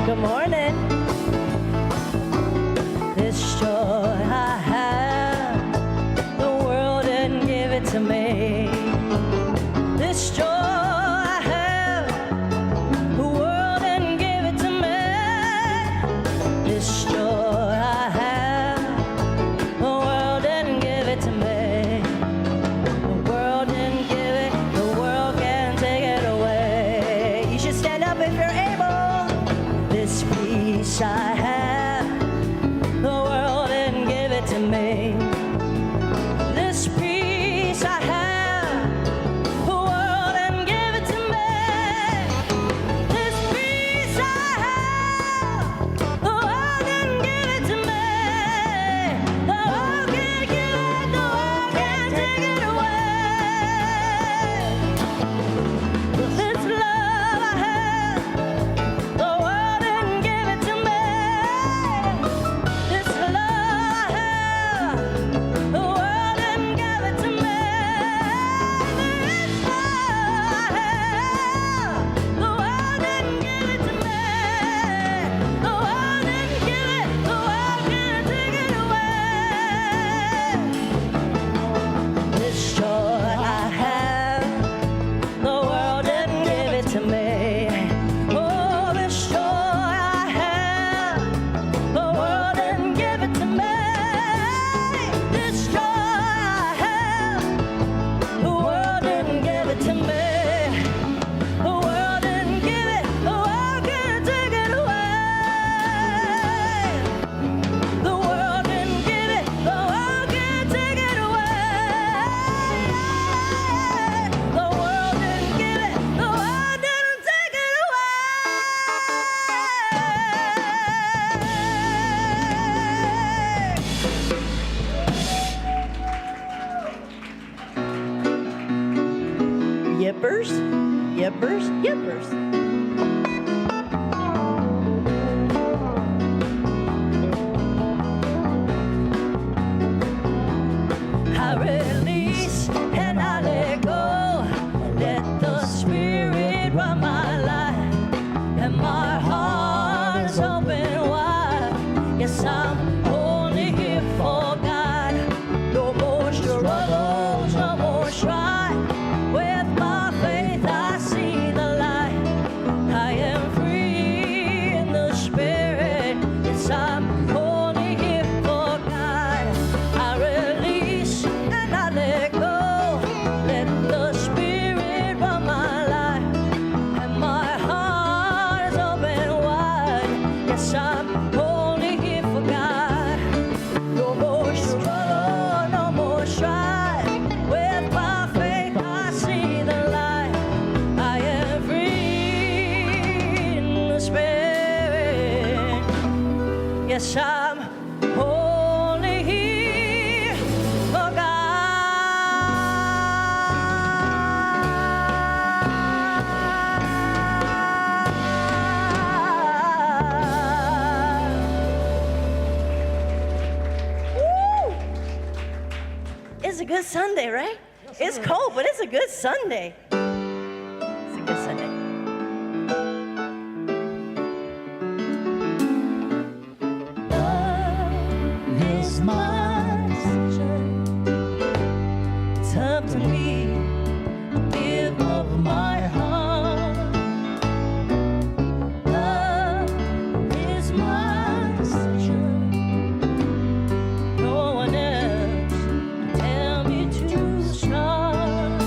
Good morning. This joy I have, the world didn't give it to me. This joy I have, the world didn't give it to me. This joy I have, the world didn't give it to me. The world didn't give it, the world can't take it away. You should stand up if you're able. This peace I have, the world didn't give it to me. This peace I have, the world didn't give it to me. This peace I have, the world didn't give it to me. The world can't give it, the world can't take it away. This love I have, the world didn't give it to me. This love I have, the world didn't give it to me. This love I have, the world didn't give it to me. The world didn't give it, the world can't take it away. This joy I have, the world didn't give it to me. Oh, this joy I have, the world didn't give it to me. This joy I have, the world didn't give it to me. The world didn't give it, the world can't take it away. The world didn't give it, the world can't take it away. The world didn't give it, the world didn't take it away. Yippers, yippers, yippers. I release and I let go. Let the Spirit run my life, and my heart is open wide. Yes, I'm only here for God. No more struggles, no more strife. With my faith, I see the light. I am free in the Spirit. Yes, I'm only here for God. I release and I let go. Let the Spirit run my life, and my heart is open wide. Yes, I'm only here for God. No more struggle, no more strife. With my faith, I see the light. I am free in the Spirit. Yes, I'm only here for God. Woo! It's a good Sunday, right? It's cold, but it's a good Sunday. It's a good Sunday. Love is my decision. It's up to me to give of my heart. Love is my decision. No one else can tell me to start.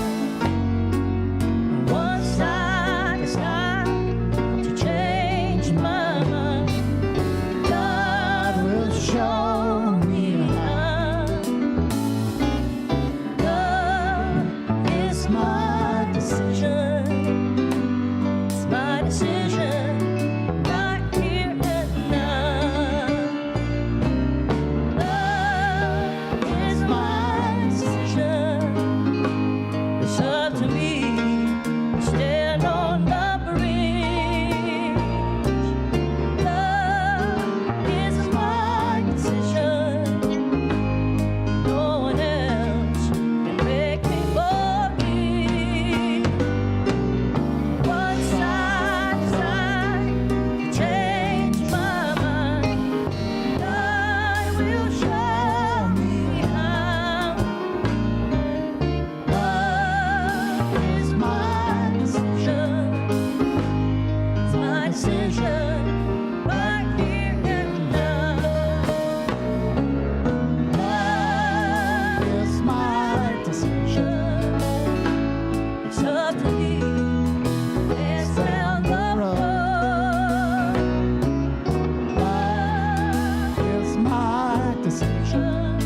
decision.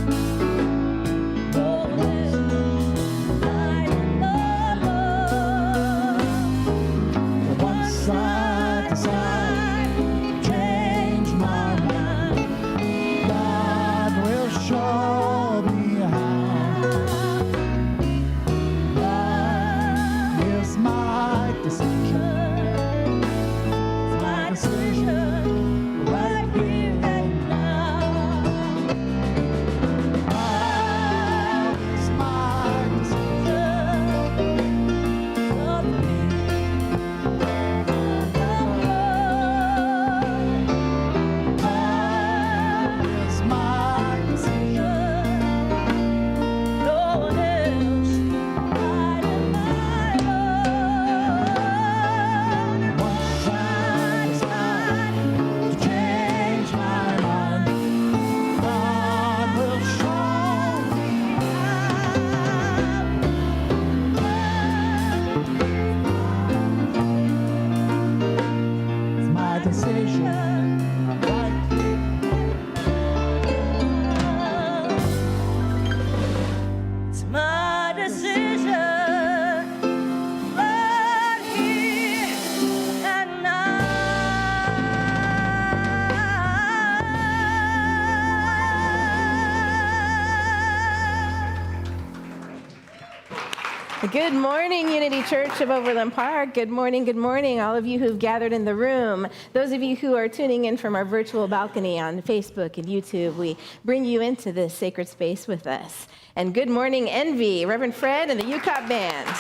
Once I decide to change my mind, God will show me how. Love is my decision. My decision right here and now. Love is my decision. Love me. Love is my decision. No one else higher my love. Once I decide to change my mind, God will show me how. It's my decision right here. It's my decision right here and now. Good morning, Unity Church of Overland Park. Good morning, all of you who've gathered in the room. Those of you who are tuning in from our virtual balcony on Facebook and YouTube, we bring you into this sacred space with us. And good morning, Envy, Reverend Fred, and the UCOP band.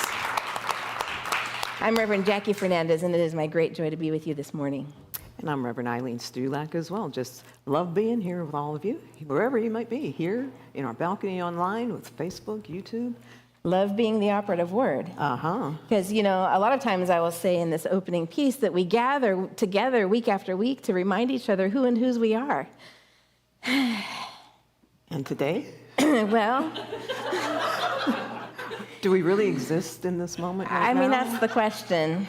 I'm Reverend Jackie Fernandez, and it is my great joy to be with you this morning. And I'm Reverend Eileen Stulak as well. Just love being here with all of you, wherever you might be, here in our balcony online with Facebook, YouTube. Love being the operative word. Because, a lot of times I will say in this opening piece that we gather together week after week to remind each other who and whose we are. And today, Well, do we really exist in this moment right I mean, now? that's the question.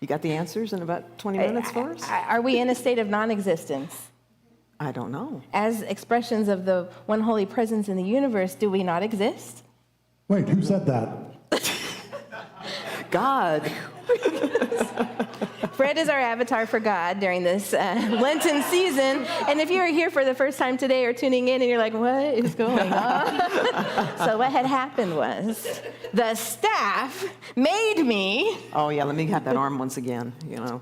You got the answers in about 20 minutes for us? Are we in a state of non-existence? I don't know. As expressions of the one holy presence in the universe, do we not exist? Wait, who said that? God. Fred is our avatar for God during this Lenten season. And if you're here for the first time today or tuning in and you're like, what is going on? So what had happened was the staff made me. Oh, yeah, let me have that arm once again, yeah.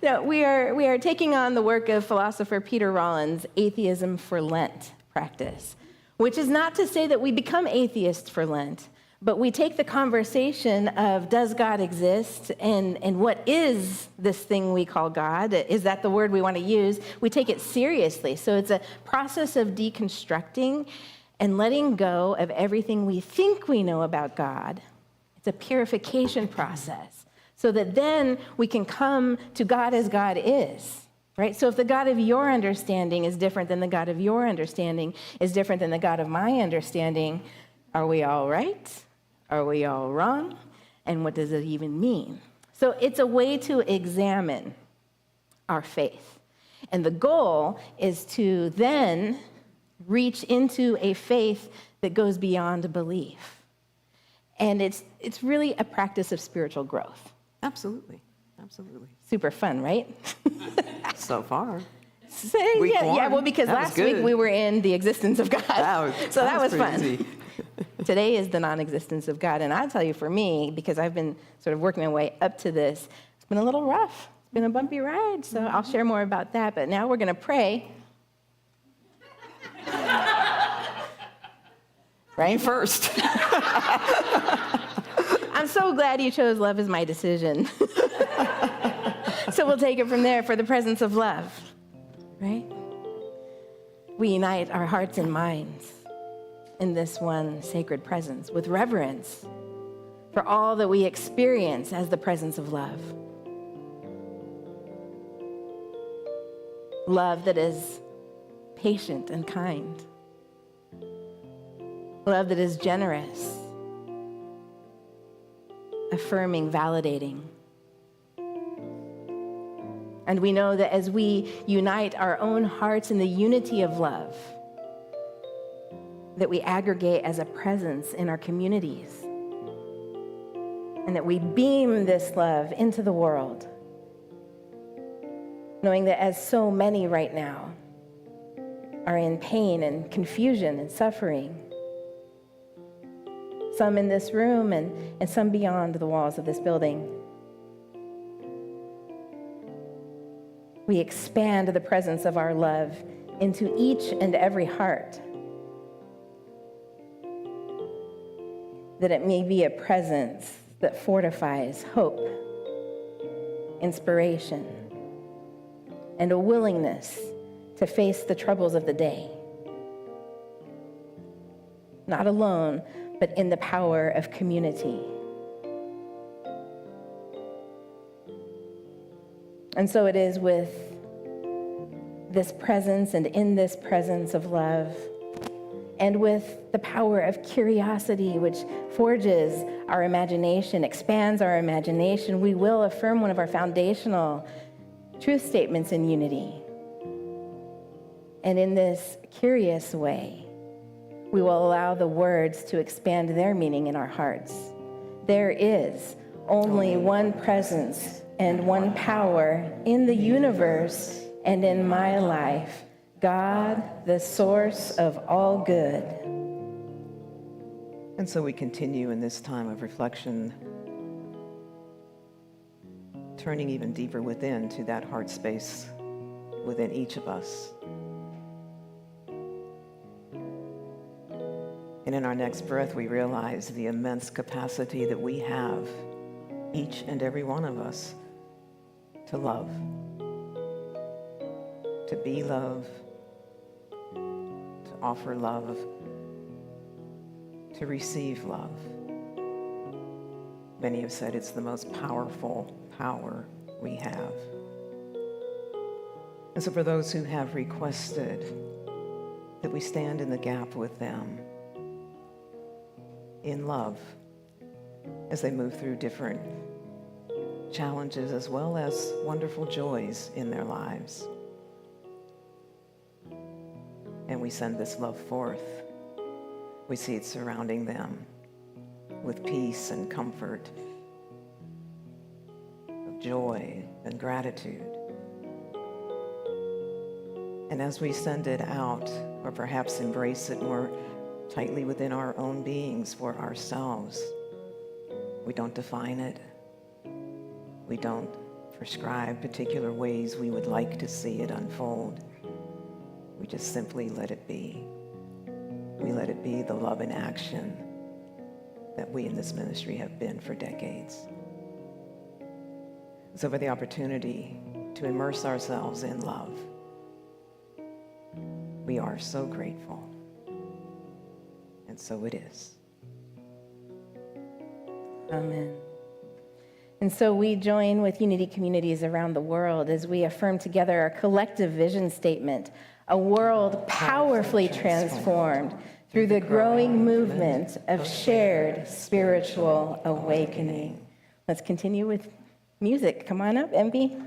No, we are taking on the work of philosopher Peter Rollins' Atheism for Lent practice, which is not to say that we become atheists for Lent, but we take the conversation of does God exist and what is this thing we call God? Is that the word we want to use? We take it seriously. So it's a process of deconstructing and letting go of everything we think we know about God. It's a purification process so that then we can come to God as God is. Right? So if the God of your understanding is different than the God of your understanding is different than the God of my understanding, are we all right? Are we all wrong? And what does it even mean? So it's a way to examine our faith. And the goal is to then reach into a faith that goes beyond belief. And it's really a practice of spiritual growth. Absolutely. Super fun, right? So far. Well, because last week we were in the existence of God. That was fun. Easy. Today is the non-existence of God. And I'll tell you, for me, because I've been sort of working my way up to this, it's been a little rough. It's been a bumpy ride. So I'll share more about that. But now we're going to pray. Right first. I'm so glad you chose love as my decision. So we'll take it from there for the presence of love, right? We unite our hearts and minds in this one sacred presence with reverence for all that we experience as the presence of love. Love that is patient and kind. Love that is generous, affirming, validating. And we know that as we unite our own hearts in the unity of love, that we aggregate as a presence in our communities, and that we beam this love into the world, knowing that as so many right now are in pain and confusion and suffering, some in this room and some beyond the walls of this building, we expand the presence of our love into each and every heart, that it may be a presence that fortifies hope, inspiration, and a willingness to face the troubles of the day. Not alone, but in the power of community. And so it is with this presence and in this presence of love, and with the power of curiosity, which forges our imagination, expands our imagination, we will affirm one of our foundational truth statements in unity. And in this curious way, we will allow the words to expand their meaning in our hearts. There is only one presence and one power in the universe and in my life, God, the source of all good. And so we continue in this time of reflection, turning even deeper within to that heart space within each of us. And in our next breath, we realize the immense capacity that we have, each and every one of us, to love, to be love, to offer love, to receive love. Many have said it's the most powerful power we have. And so for those who have requested that we stand in the gap with them in love as they move through different challenges as well as wonderful joys in their lives. And we send this love forth. We see it surrounding them with peace and comfort, of joy and gratitude. And as we send it out, or perhaps embrace it more tightly within our own beings for ourselves, we don't define it. We don't prescribe particular ways we would like to see it unfold. We just simply let it be. We let it be the love in action that we in this ministry have been for decades. So for the opportunity to immerse ourselves in love, we are so grateful. And so it is. Amen. And so we join with unity communities around the world as we affirm together our collective vision statement, a world powerfully transformed through the growing movement of shared spiritual awakening. Let's continue with music. Come on up, MB.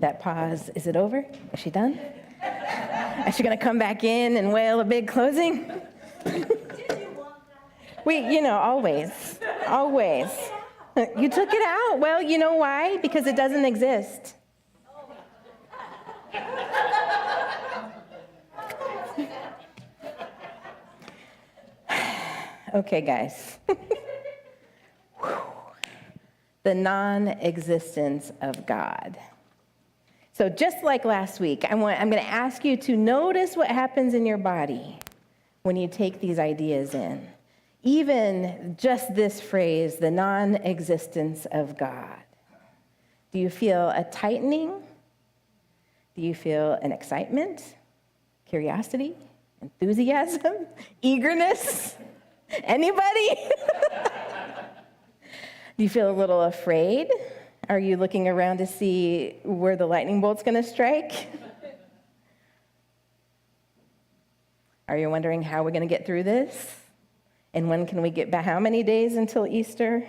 That pause, is it over? Is she done? Is she going to come back in and wail a big closing? Always. Always. You took it out? Well, you know why? Because it doesn't exist. Okay, guys. The non-existence of God. So just like last week, I'm going to ask you to notice what happens in your body when you take these ideas in. Even just this phrase, the non-existence of God. Do you feel a tightening? Do you feel an excitement, curiosity, enthusiasm, eagerness? Anybody? Do you feel a little afraid? Are you looking around to see where the lightning bolt's going to strike? Are you wondering how we're going to get through this? And when can we get back? How many days until Easter?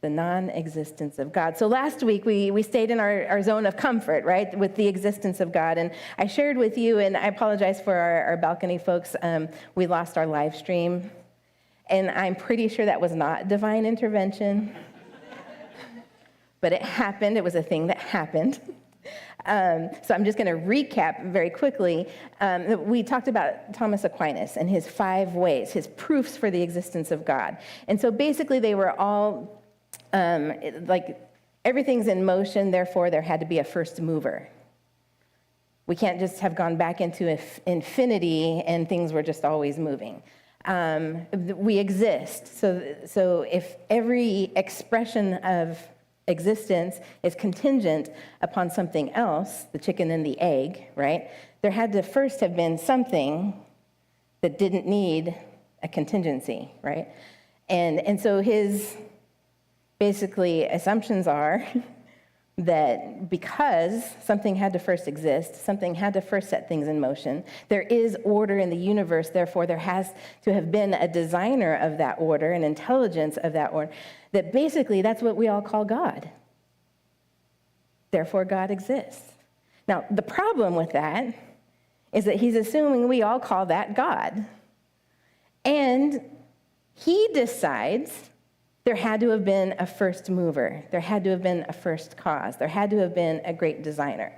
The non-existence of God. So last week, we stayed in our zone of comfort, right, with the existence of God. And I shared with you, and I apologize for our balcony folks, we lost our live stream. And I'm pretty sure that was not divine intervention. But it happened. It was a thing that happened. So I'm just going to recap very quickly. We talked about Thomas Aquinas and his 5 ways, his proofs for the existence of God. And so basically they were all like everything's in motion, therefore there had to be a first mover. We can't just have gone back into infinity and things were just always moving. We exist. So if every expression of existence is contingent upon something else, the chicken and the egg, right? There had to first have been something that didn't need a contingency, right? And so his basically assumptions are that because something had to first exist, something had to first set things in motion, there is order in the universe, therefore there has to have been a designer of that order, an intelligence of that order, that basically that's what we all call God. Therefore God exists. Now, the problem with that is that he's assuming we all call that God. And he decides there had to have been a first mover. There had to have been a first cause. There had to have been a great designer.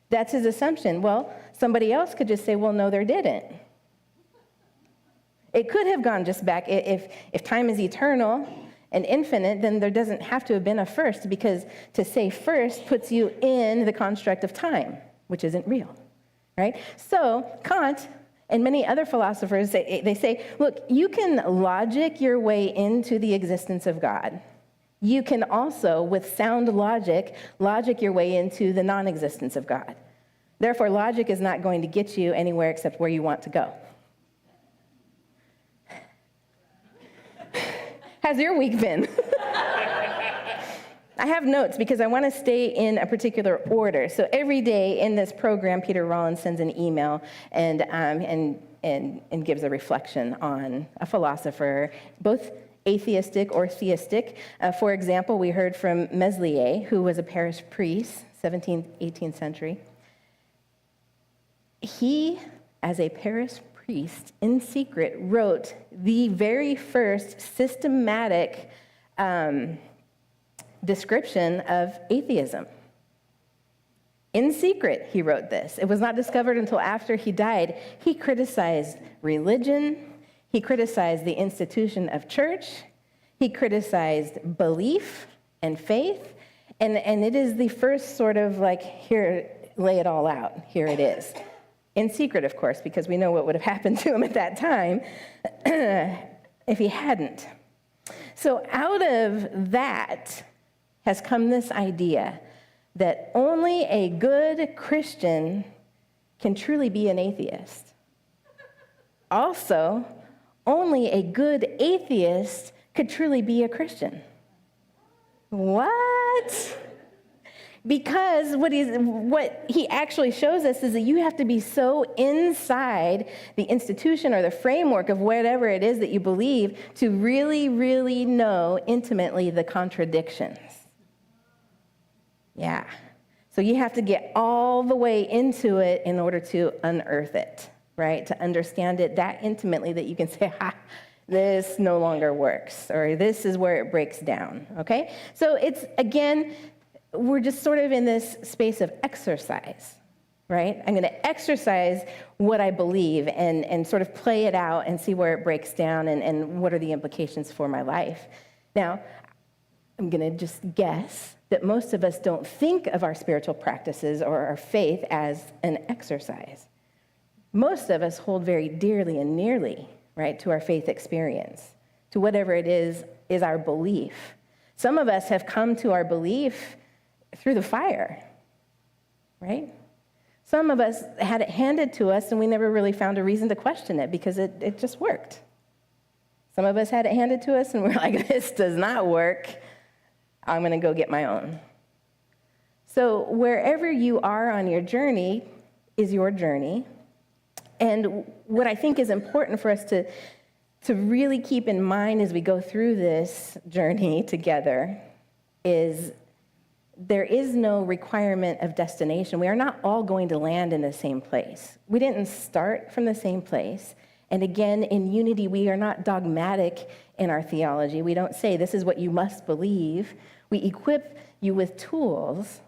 That's his assumption. Well, somebody else could just say, well, no, there didn't. It could have gone just back. If time is eternal and infinite, then there doesn't have to have been a first, because to say first puts you in the construct of time, which isn't real, right? So Kant and many other philosophers, they say, look, you can logic your way into the existence of God. You can also, with sound logic your way into the non-existence of God. Therefore, logic is not going to get you anywhere except where you want to go. How's your week been? I have notes because I want to stay in a particular order. So every day in this program, Peter Rollins sends an email and gives a reflection on a philosopher, both atheistic or theistic. For example, we heard from Meslier, who was a parish priest, 17th, 18th century. He, as a parish priest, in secret, wrote the very first systematic description of atheism. In secret, he wrote this. It was not discovered until after he died. He criticized religion. He criticized the institution of church. He criticized belief and faith. And it is the first sort of like, here, lay it all out. Here it is. In secret, of course, because we know what would have happened to him at that time if he hadn't. So out of that has come this idea that only a good Christian can truly be an atheist. Also, only a good atheist could truly be a Christian. What? Because what he actually shows us is that you have to be so inside the institution or the framework of whatever it is that you believe to really, really know intimately the contradictions. Yeah. So you have to get all the way into it in order to unearth it, right? To understand it that intimately that you can say, this no longer works, or this is where it breaks down, okay? So it's, again, we're just sort of in this space of exercise, right? I'm going to exercise what I believe and sort of play it out and see where it breaks down and what are the implications for my life. Now, I'm going to just guess that most of us don't think of our spiritual practices or our faith as an exercise. Most of us hold very dearly and nearly, right, to our faith experience, to whatever it is our belief. Some of us have come to our belief through the fire, right? Some of us had it handed to us and we never really found a reason to question it because it just worked. Some of us had it handed to us and we're like, this does not work. I'm going to go get my own. So wherever you are on your journey is your journey. And what I think is important for us to really keep in mind as we go through this journey together is there is no requirement of destination. We are not all going to land in the same place. We didn't start from the same place. And again, in unity, we are not dogmatic in our theology. We don't say, this is what you must believe. We equip you with tools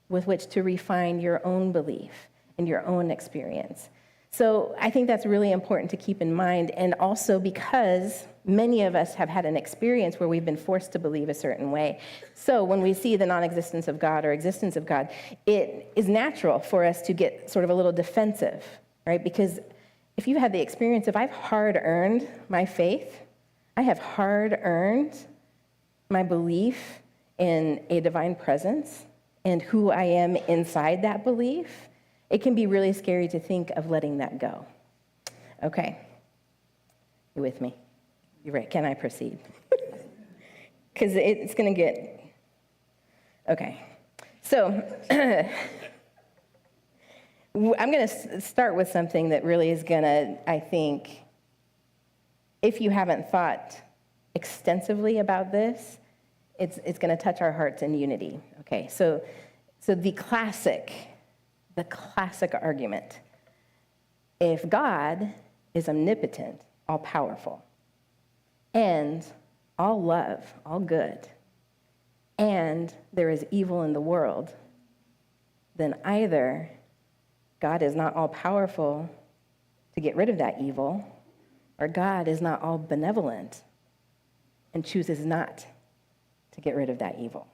with which to refine your own belief and your own experience. So I think that's really important to keep in mind, and also because many of us have had an experience where we've been forced to believe a certain way. So when we see the non-existence of God or existence of God, it is natural for us to get sort of a little defensive, right? Because if you had the experience of, I've hard-earned my faith, I have hard-earned my belief in a divine presence and who I am inside that belief, it can be really scary to think of letting that go. Okay. You with me? You're right. Can I proceed? Because it's going to get... Okay. So I'm going to start with something that really is going to, I think, if you haven't thought extensively about this, it's going to touch our hearts in unity. Okay. So the classic argument. If God is omnipotent, all-powerful, and all love, all good, and there is evil in the world, then either God is not all-powerful to get rid of that evil, or God is not all-benevolent and chooses not to get rid of that evil.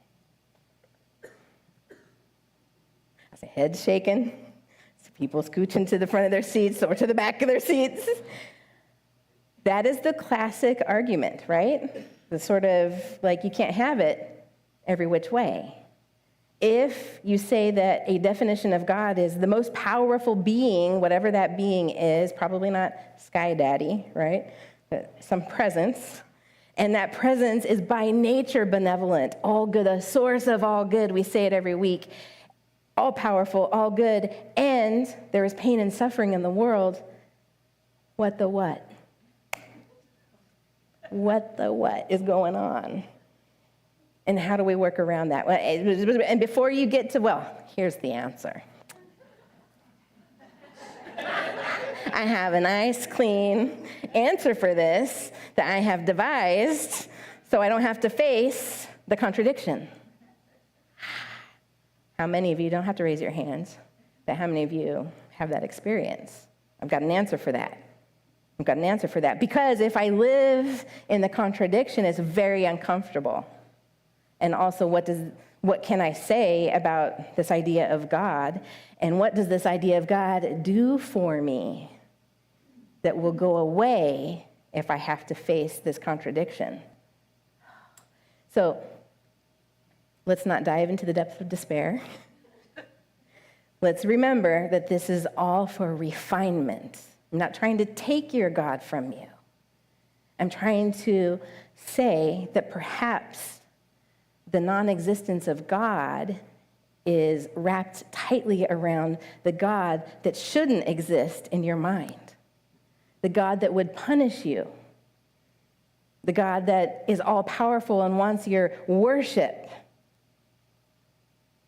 Heads shaking, people scooching to the front of their seats or to the back of their seats. That is the classic argument, right? The sort of like you can't have it every which way. If you say that a definition of God is the most powerful being, whatever that being is, probably not Sky Daddy, right? But some presence, and that presence is by nature benevolent, all good, a source of all good. We say it every week. All powerful, all good, and there is pain and suffering in the world. What the what? What the what is going on? And how do we work around that? And before you get to, well, here's the answer. I have a nice, clean answer for this that I have devised so I don't have to face the contradiction. How many of you, don't have to raise your hands, but how many of you have that experience? I've got an answer for that. I've got an answer for that. Because if I live in the contradiction, it's very uncomfortable. And also, what can I say about this idea of God? And what does this idea of God do for me that will go away if I have to face this contradiction? So, let's not dive into the depth of despair. Let's remember that this is all for refinement. I'm not trying to take your God from you. I'm trying to say that perhaps the non-existence of God is wrapped tightly around the God that shouldn't exist in your mind, the God that would punish you, the God that is all-powerful and wants your worship.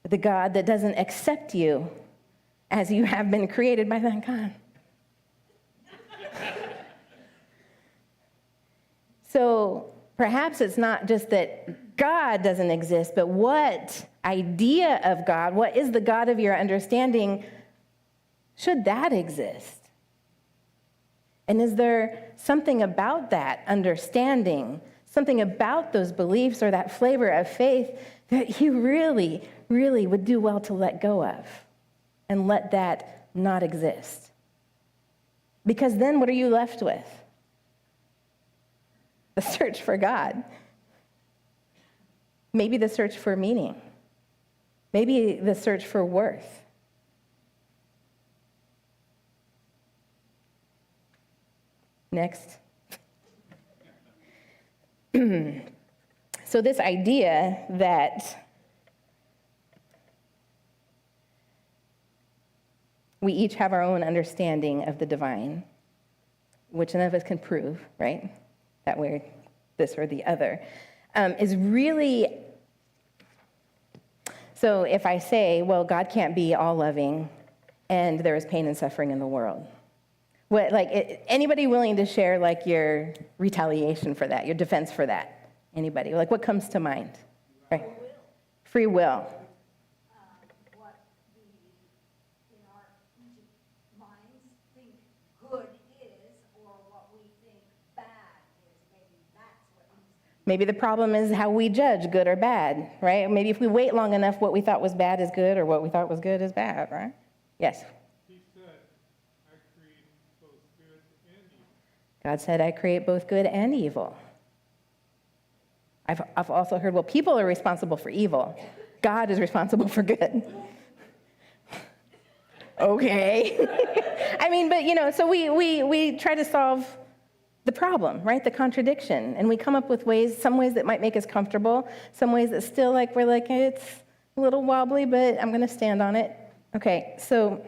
the God that doesn't accept you as you have been created by that God. So perhaps it's not just that God doesn't exist, but what idea of God, what is the God of your understanding, should that exist? And is there something about that understanding, something about those beliefs or that flavor of faith that you really, really would do well to let go of and let that not exist? Because then what are you left with? The search for God. Maybe the search for meaning. Maybe the search for worth. Next. So this idea that we each have our own understanding of the divine, which none of us can prove, right? That we're this or the other, is really, so if I say, well, God can't be all loving and there is pain and suffering in the world, what, like, anybody willing to share, like, your retaliation for that, your defense for that? Anybody? Like, what comes to mind? Right? Free will. What in our minds think good is, or what we think bad is, maybe that's what needs to be. Maybe the problem is how we judge good or bad, right? Maybe if we wait long enough, what we thought was bad is good, or what we thought was good is bad, right? Yes? He said, I create both good and evil. God said, I create both good and evil. I've also heard, well, people are responsible for evil. God is responsible for good. Okay. I mean, but, so we try to solve the problem, right? The contradiction. And we come up with some ways that might make us comfortable, some ways that still, we're like, it's a little wobbly, but I'm going to stand on it. Okay, so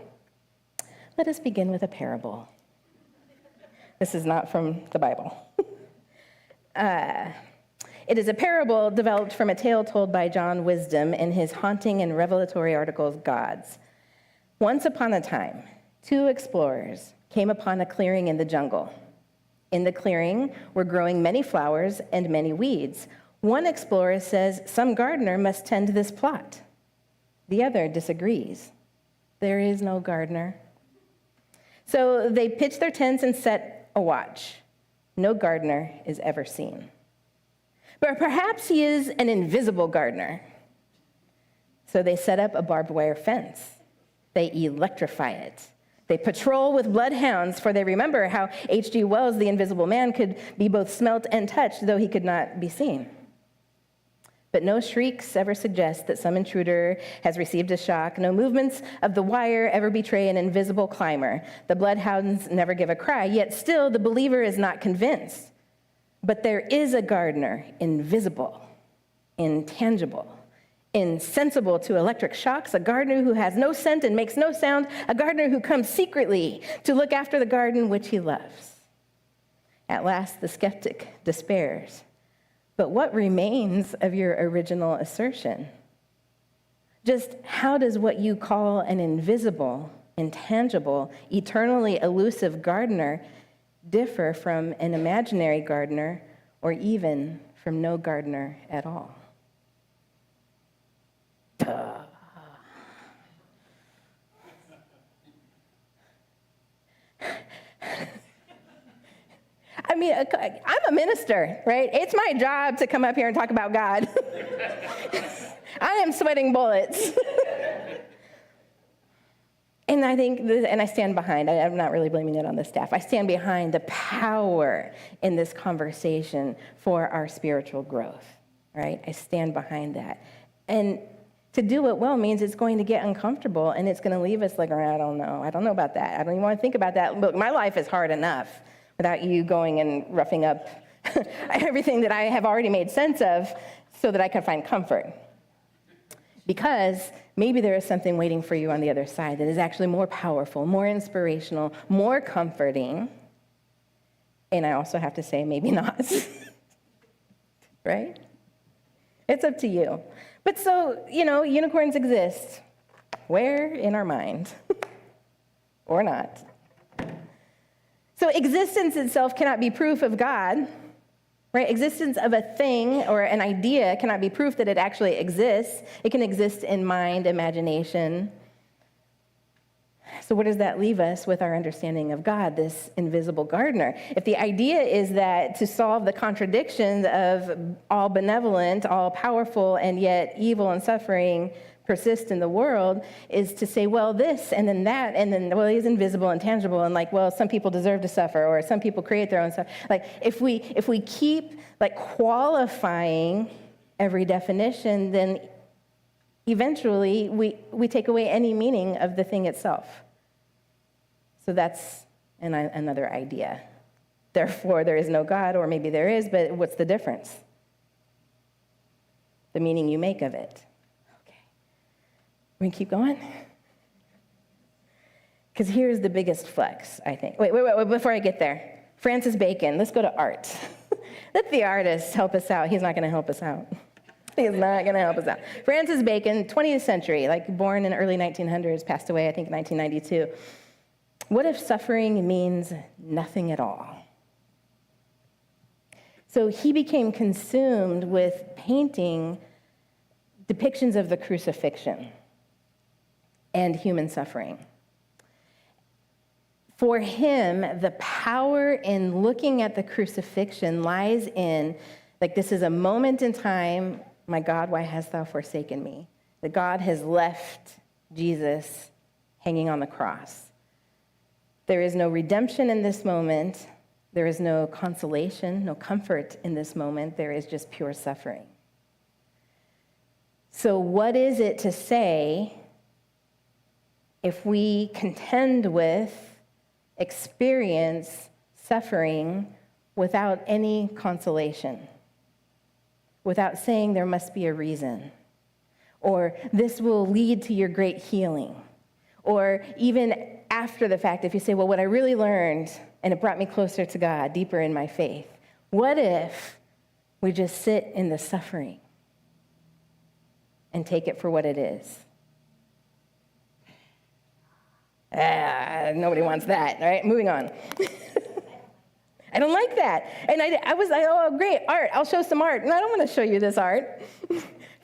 let us begin with a parable. This is not from the Bible. It is a parable developed from a tale told by John Wisdom in his haunting and revelatory articles, Gods. Once upon a time, 2 explorers came upon a clearing in the jungle. In the clearing were growing many flowers and many weeds. One explorer says, some gardener must tend this plot. The other disagrees. There is no gardener. So they pitch their tents and set a watch. No gardener is ever seen. But perhaps he is an invisible gardener. So they set up a barbed wire fence. They electrify it. They patrol with bloodhounds, for they remember how H.G. Wells, the Invisible Man, could be both smelt and touched, though he could not be seen. But no shrieks ever suggest that some intruder has received a shock. No movements of the wire ever betray an invisible climber. The bloodhounds never give a cry, yet still the believer is not convinced. But there is a gardener, invisible, intangible, insensible to electric shocks, a gardener who has no scent and makes no sound, a gardener who comes secretly to look after the garden which he loves. At last, the skeptic despairs. But what remains of your original assertion? Just how does what you call an invisible, intangible, eternally elusive gardener differ from an imaginary gardener, or even from no gardener at all? Duh. I mean, I'm a minister, right? It's my job to come up here and talk about God. I am sweating bullets. And I think, and I stand behind, I'm not really blaming it on the staff, I stand behind the power in this conversation for our spiritual growth, right? I stand behind that. And to do it well means it's going to get uncomfortable, and it's going to leave us like, I don't know about that. I don't even want to think about that. Look, my life is hard enough without you going and roughing up everything that I have already made sense of so that I can find comfort. Because maybe there is something waiting for you on the other side that is actually more powerful, more inspirational, more comforting. And I also have to say, maybe not. Right? It's up to you. But so, unicorns exist. Where? In our mind. Or not. So existence itself cannot be proof of God, right? Existence of a thing or an idea cannot be proof that it actually exists. It can exist in mind, imagination. So where does that leave us with our understanding of God, this invisible gardener? If the idea is that to solve the contradictions of all benevolent, all powerful, and yet evil and suffering persist in the world, is to say, well, this, and then that, and then, well, he's invisible and tangible, and like, well, some people deserve to suffer, or some people create their own suffering. Like, if we keep, like, qualifying every definition, then eventually we take away any meaning of the thing itself. So that's another idea. Therefore, there is no God, or maybe there is, but what's the difference? The meaning you make of it. Okay. We can keep going? Because here's the biggest flex, I think. Wait, before I get there. Francis Bacon, let's go to art. Let the artist help us out. He's not going to help us out. He's not going to help us out. Francis Bacon, 20th century, like born in early 1900s, passed away, I think, in 1992. What if suffering means nothing at all? So he became consumed with painting depictions of the crucifixion and human suffering. For him, the power in looking at the crucifixion lies in, like, this is a moment in time, my God, why hast thou forsaken me? That God has left Jesus hanging on the cross. There is no redemption in this moment. There is no consolation, no comfort in this moment. There is just pure suffering. So what is it to say if we contend with, experience suffering without any consolation, without saying there must be a reason, or this will lead to your great healing, or even after the fact, if you say, well, what I really learned, and it brought me closer to God, deeper in my faith, what if we just sit in the suffering and take it for what it is? Nobody wants that, all right? Moving on. I don't like that. And I was like, oh, great, art. I'll show some art. No, I don't want to show you this art.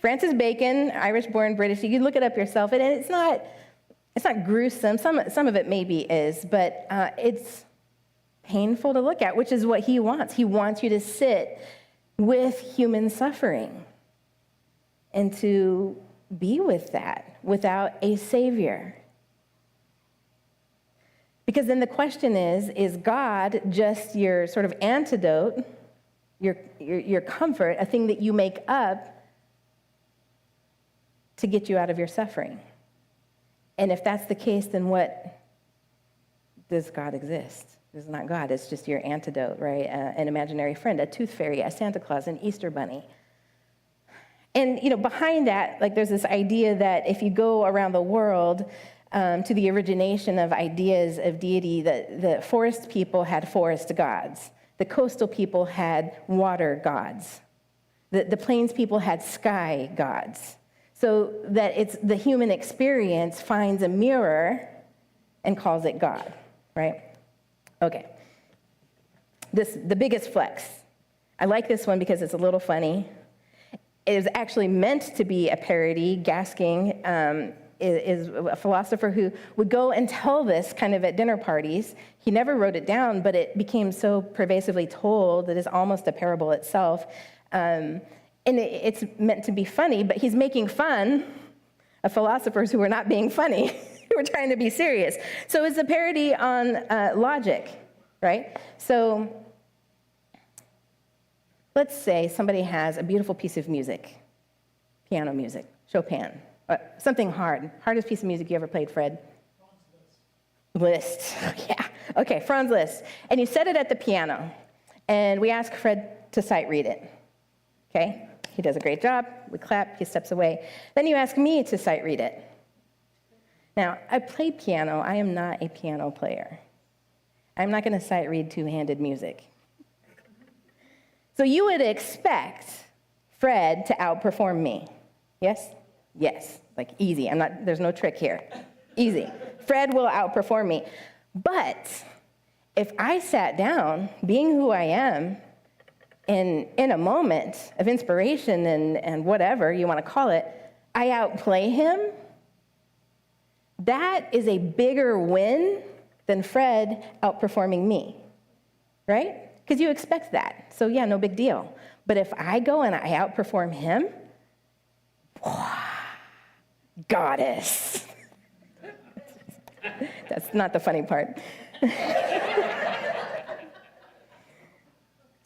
Francis Bacon, Irish-born British. You can look it up yourself. And it's not gruesome. Some of it maybe is, but it's painful to look at, which is what he wants. He wants you to sit with human suffering and to be with that without a savior. Because then the question is God just your sort of antidote, your comfort, a thing that you make up to get you out of your suffering? And if that's the case, then what does God exist? It's not God, it's just your antidote, right? An imaginary friend, a tooth fairy, a Santa Claus, an Easter bunny. And, behind that, like, there's this idea that if you go around the world to the origination of ideas of deity, the forest people had forest gods. The coastal people had water gods. The plains people had sky gods. So that it's the human experience finds a mirror and calls it God, right? Okay. The biggest flex. I like this one because it's a little funny. It is actually meant to be a parody. Gasking is a philosopher who would go and tell this kind of at dinner parties. He never wrote it down, but it became so pervasively told that it's almost a parable itself. And it's meant to be funny, but he's making fun of philosophers who are not being funny, who are trying to be serious. So it's a parody on logic, right? So let's say somebody has a beautiful piece of music, piano music, Chopin, something hard. Hardest piece of music you ever played, Fred? Liszt. Yeah. Okay, Franz Liszt. And you set it at the piano, and we ask Fred to sight read it. Okay? He does a great job. We clap. He steps away. Then you ask me to sight read it. Now, I play piano. I am not a piano player. I'm not going to sight read two-handed music. So you would expect Fred to outperform me. Yes? Yes. Like easy. There's no trick here. Easy. Fred will outperform me. But if I sat down, being who I am, in a moment of inspiration and whatever you want to call it, I outplay him, that is a bigger win than Fred outperforming me, right? Because you expect that. So yeah, no big deal. But if I go and I outperform him, goddess. That's not the funny part.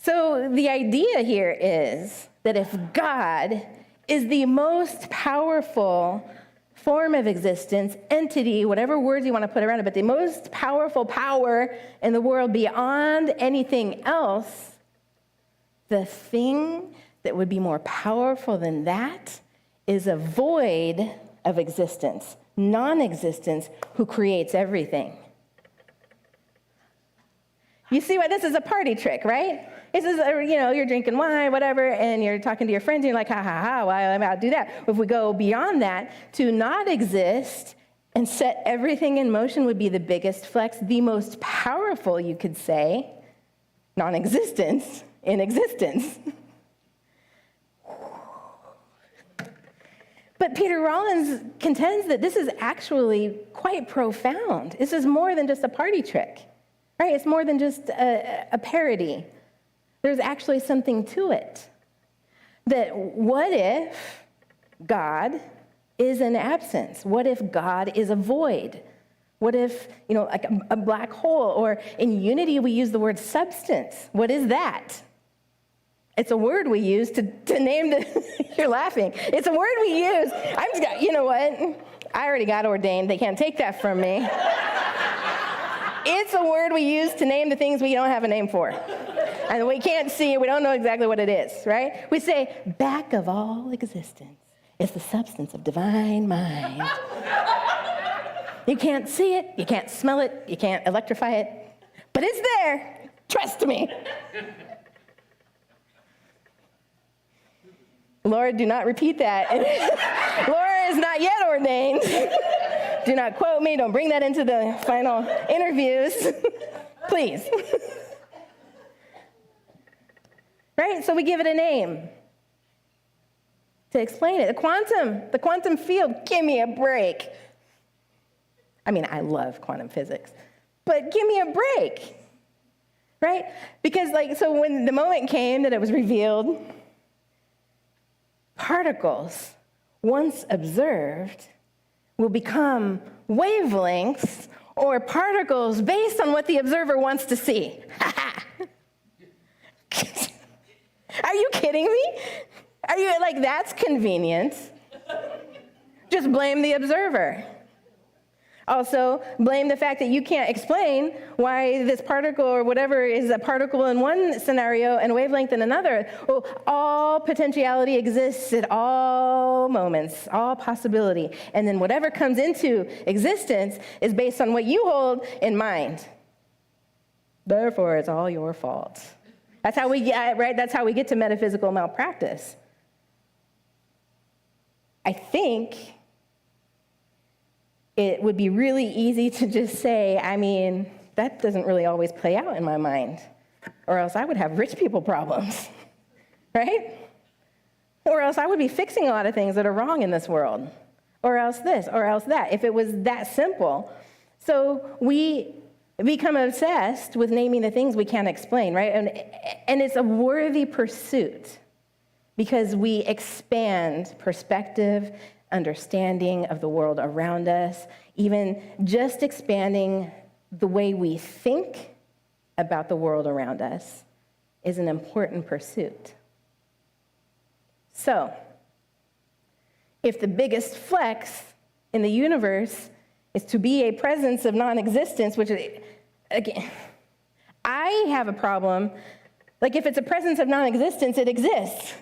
So the idea here is that if God is the most powerful form of existence, entity, whatever words you want to put around it, but the most powerful power in the world beyond anything else, the thing that would be more powerful than that is a void of existence, non-existence, who creates everything. You see why this is a party trick, right? This is, you're drinking wine, whatever, and you're talking to your friends, and you're like, ha, ha, ha, why am I about to do that? If we go beyond that, to not exist and set everything in motion would be the biggest flex, the most powerful, you could say, non-existence in existence. But Peter Rollins contends that this is actually quite profound. This is more than just a party trick, right? It's more than just a parody. There's actually something to it. That what if God is an absence? What if God is a void? What if, like a black hole? Or in Unity, we use the word substance. What is that? It's a word we use to name the, you're laughing. It's a word we use. You know what? I already got ordained. They can't take that from me. It's a word we use to name the things we don't have a name for. And we can't see it. We don't know exactly what it is, right? We say, back of all existence is the substance of divine mind. You can't see it. You can't smell it. You can't electrify it. But it's there. Trust me. Lord, do not repeat that. Laura is not yet ordained. Do not quote me. Don't bring that into the final interviews. Please. Right? So we give it a name to explain it. The quantum field, give me a break. I mean, I love quantum physics, but give me a break. Right? Because so when the moment came that it was revealed, particles, once observed, will become wavelengths or particles based on what the observer wants to see. Are you kidding me? Are you that's convenient? Just blame the observer. Also, blame the fact that you can't explain why this particle or whatever is a particle in one scenario and a wavelength in another. Well, all potentiality exists at all moments, all possibility. And then whatever comes into existence is based on what you hold in mind. Therefore, it's all your fault. That's how we get, right? That's how we get to metaphysical malpractice. I think it would be really easy to just say, that doesn't really always play out in my mind, or else I would have rich people problems, right? Or else I would be fixing a lot of things that are wrong in this world, or else this, or else that, if it was that simple. So we become obsessed with naming the things we can't explain, right? And it's a worthy pursuit because we expand perspective, understanding of the world around us, even just expanding the way we think about the world around us is an important pursuit. So, if the biggest flex in the universe is to be a presence of non-existence, which, again, I have a problem. If it's a presence of non-existence, it exists.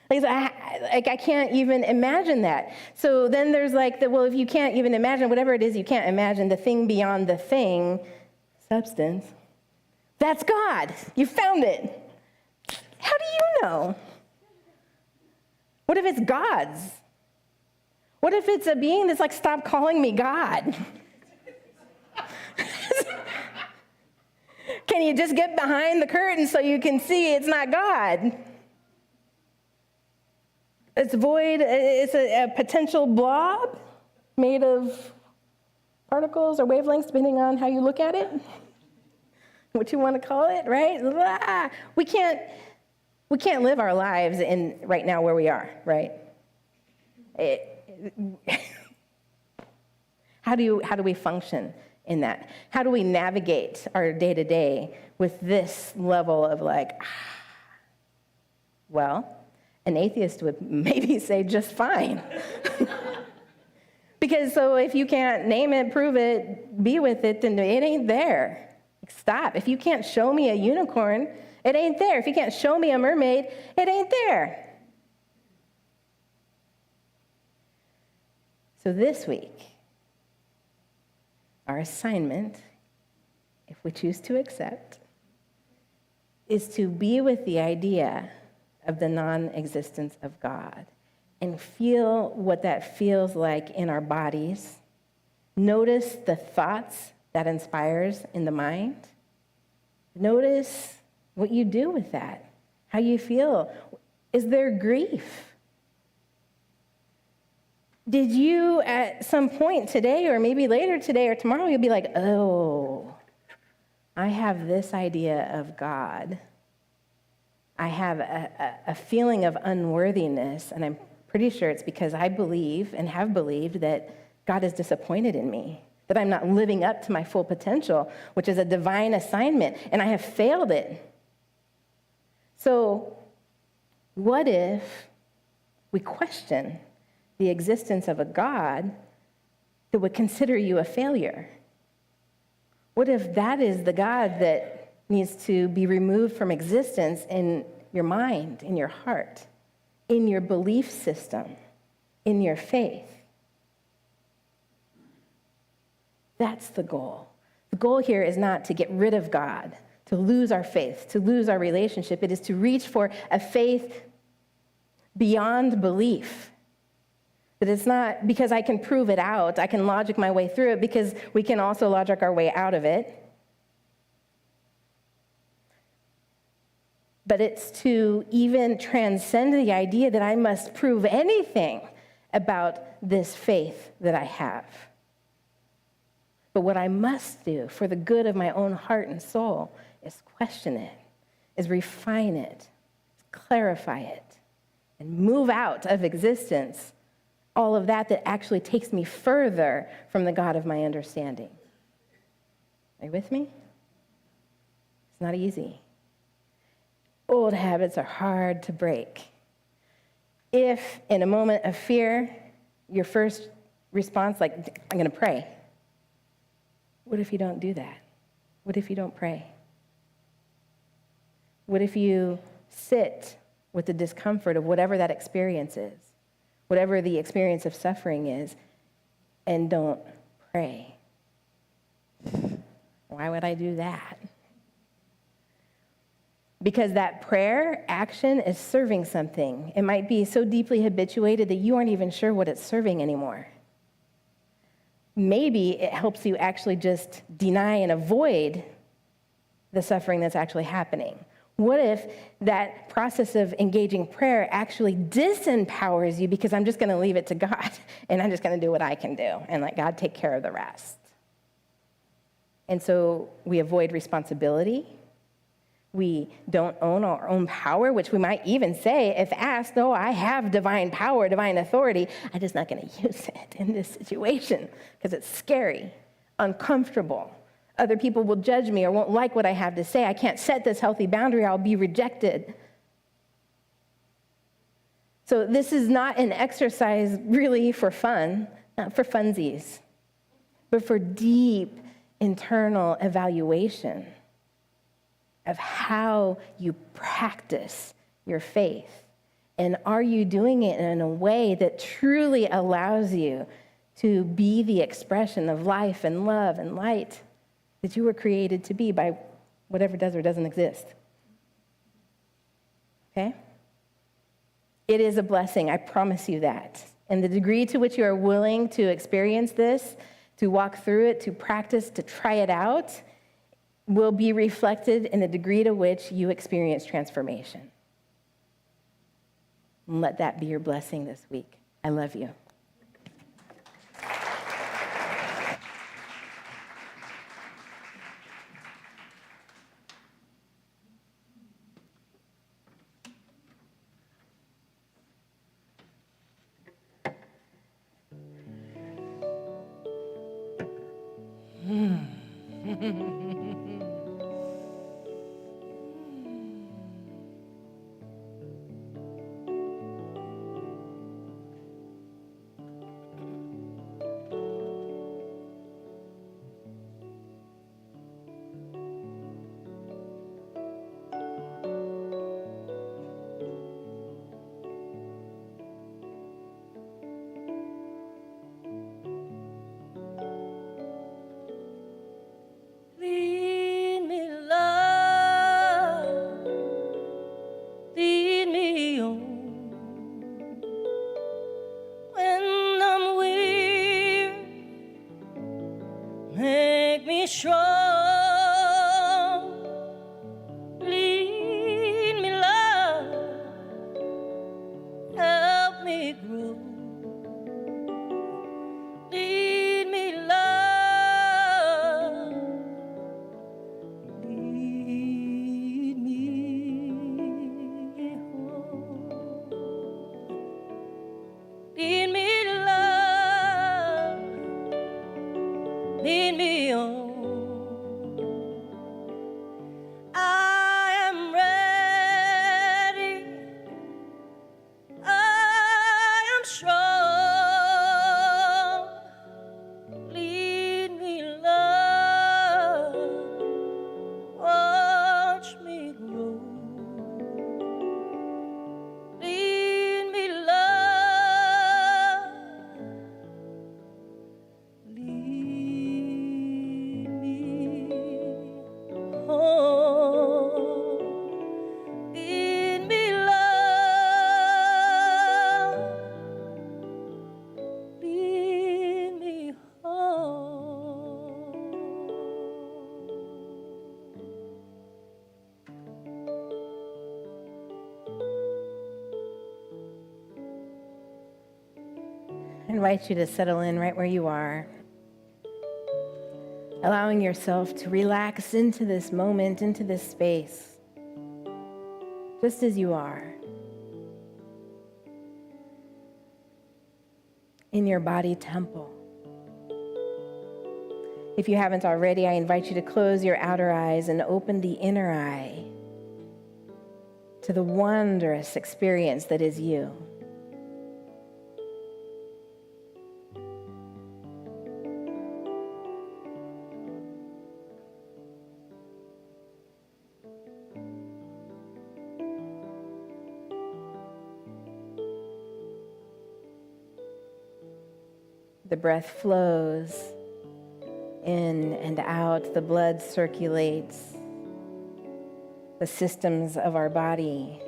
I can't even imagine that. So then there's if you can't even imagine whatever it is you can't imagine, the thing beyond the thing, substance, that's God. You found it. How do you know? What if it's God's? What if it's a being that's like, stop calling me God? Can you just get behind the curtain so you can see it's not God? It's void, it's a potential blob made of particles or wavelengths, depending on how you look at it, what you want to call it, right? We can't live our lives in right now where we are, right? How do we function in that? How do we navigate our day-to-day with this level of like, well, an atheist would maybe say just fine. Because so if you can't name it, prove it, be with it, then it ain't there. Stop. If you can't show me a unicorn, it ain't there. If you can't show me a mermaid, it ain't there. So this week, our assignment, if we choose to accept, is to be with the idea of the non-existence of God and feel what that feels like in our bodies. Notice the thoughts that inspires in the mind. Notice what you do with that, how you feel. Is there grief? Did you at some point today or maybe later today or tomorrow, you'll be like, oh, I have this idea of God. I have a feeling of unworthiness, and I'm pretty sure it's because I believe and have believed that God is disappointed in me, that I'm not living up to my full potential, which is a divine assignment, and I have failed it. So what if we question the existence of a God that would consider you a failure? What if that is the God that needs to be removed from existence in your mind, in your heart, in your belief system, in your faith? That's the goal. The goal here is not to get rid of God, to lose our faith, to lose our relationship. It is to reach for a faith beyond belief. That it's not because I can prove it out, I can logic my way through it, because we can also logic our way out of it. But it's to even transcend the idea that I must prove anything about this faith that I have. But what I must do for the good of my own heart and soul is question it, is refine it, clarify it, and move out of existence all of that actually takes me further from the God of my understanding. Are you with me? It's not easy. Old habits are hard to break. If in a moment of fear, your first response, like, I'm going to pray. What if you don't do that? What if you don't pray? What if you sit with the discomfort of whatever that experience is? Whatever the experience of suffering is, and don't pray? Why would I do that? Because that prayer action is serving something. It might be so deeply habituated that you aren't even sure what it's serving anymore. Maybe it helps you actually just deny and avoid the suffering that's actually happening. What if that process of engaging prayer actually disempowers you because I'm just going to leave it to God and I'm just going to do what I can do and let God take care of the rest? And so we avoid responsibility. We don't own our own power, which we might even say, if asked, no, I have divine power, divine authority. I'm just not going to use it in this situation because it's scary, uncomfortable. Other people will judge me or won't like what I have to say. I can't set this healthy boundary. I'll be rejected. So this is not an exercise really for fun, not for funsies, but for deep internal evaluation of how you practice your faith. And are you doing it in a way that truly allows you to be the expression of life and love and light that you were created to be by whatever does or doesn't exist? Okay? It is a blessing, I promise you that. And the degree to which you are willing to experience this, to walk through it, to practice, to try it out, will be reflected in the degree to which you experience transformation. And let that be your blessing this week. I love you. Lead me, love, lead me on. When I'm weary, make me strong. Lead me, love, help me grow. Lead me, love, lead me home. Lead me, love, lead me on. I am ready, I am strong. Lead me, love, watch me grow. Lead me, love, lead me home. Lead me, love, lead me home. I invite you to settle in right where you are, allowing yourself to relax into this moment, into this space, just as you are, in your body temple. If you haven't already, I invite you to close your outer eyes and open the inner eye to the wondrous experience that is you. The breath flows in and out, the blood circulates. The systems of our body,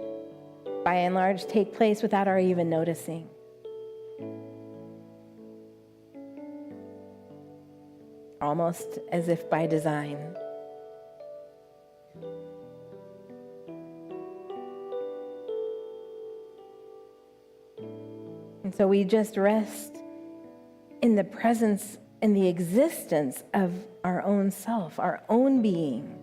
by and large, take place without our even noticing. Almost as if by design. And so we just rest in the presence and the existence of our own self, our own being.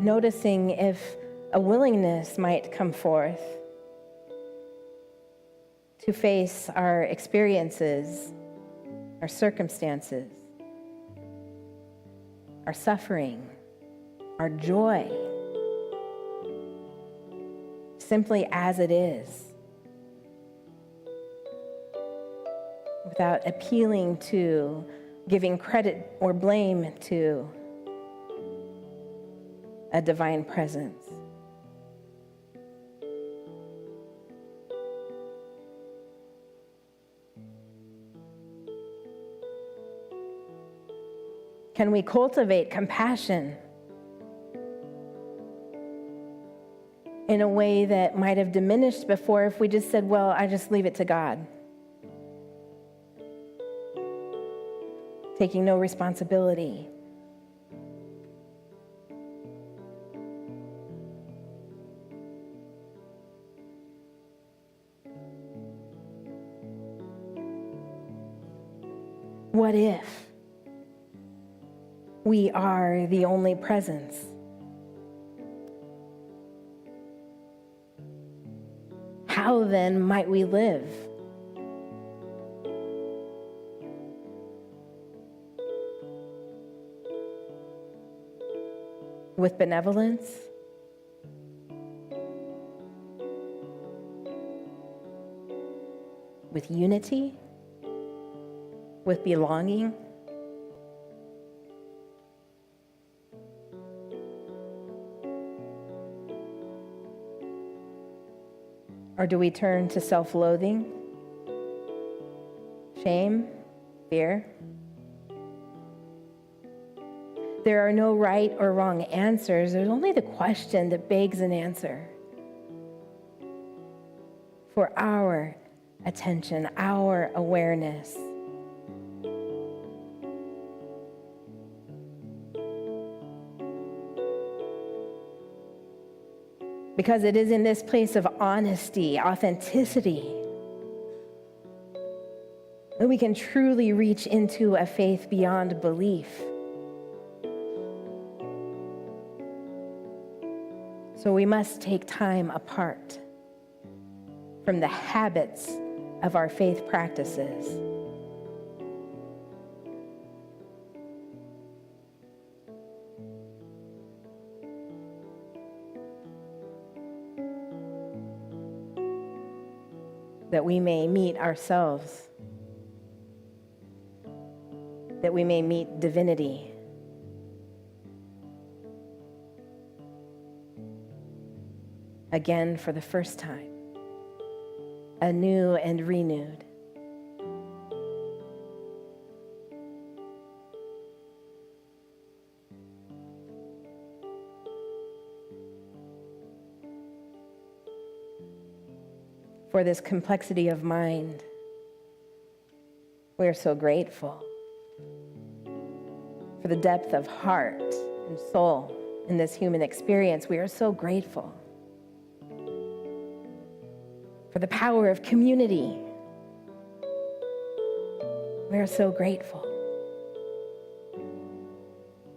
Noticing if a willingness might come forth to face our experiences, our circumstances, our suffering, our joy, simply as it is, without appealing to, giving credit or blame to a divine presence. Can we cultivate compassion in a way that might have diminished before if we just said, well, I just leave it to God, taking no responsibility? What if we are the only presence? How then might we live? With benevolence? With unity? With belonging? Or do we turn to self-loathing, shame, fear? There are no right or wrong answers. There's only the question that begs an answer for our attention, our awareness. Because it is in this place of honesty, authenticity, that we can truly reach into a faith beyond belief. So we must take time apart from the habits of our faith practices. That we may meet ourselves, that we may meet divinity. Again for the first time, anew and renewed. For this complexity of mind, we are so grateful. For the depth of heart and soul in this human experience, we are so grateful. For the power of community, we are so grateful.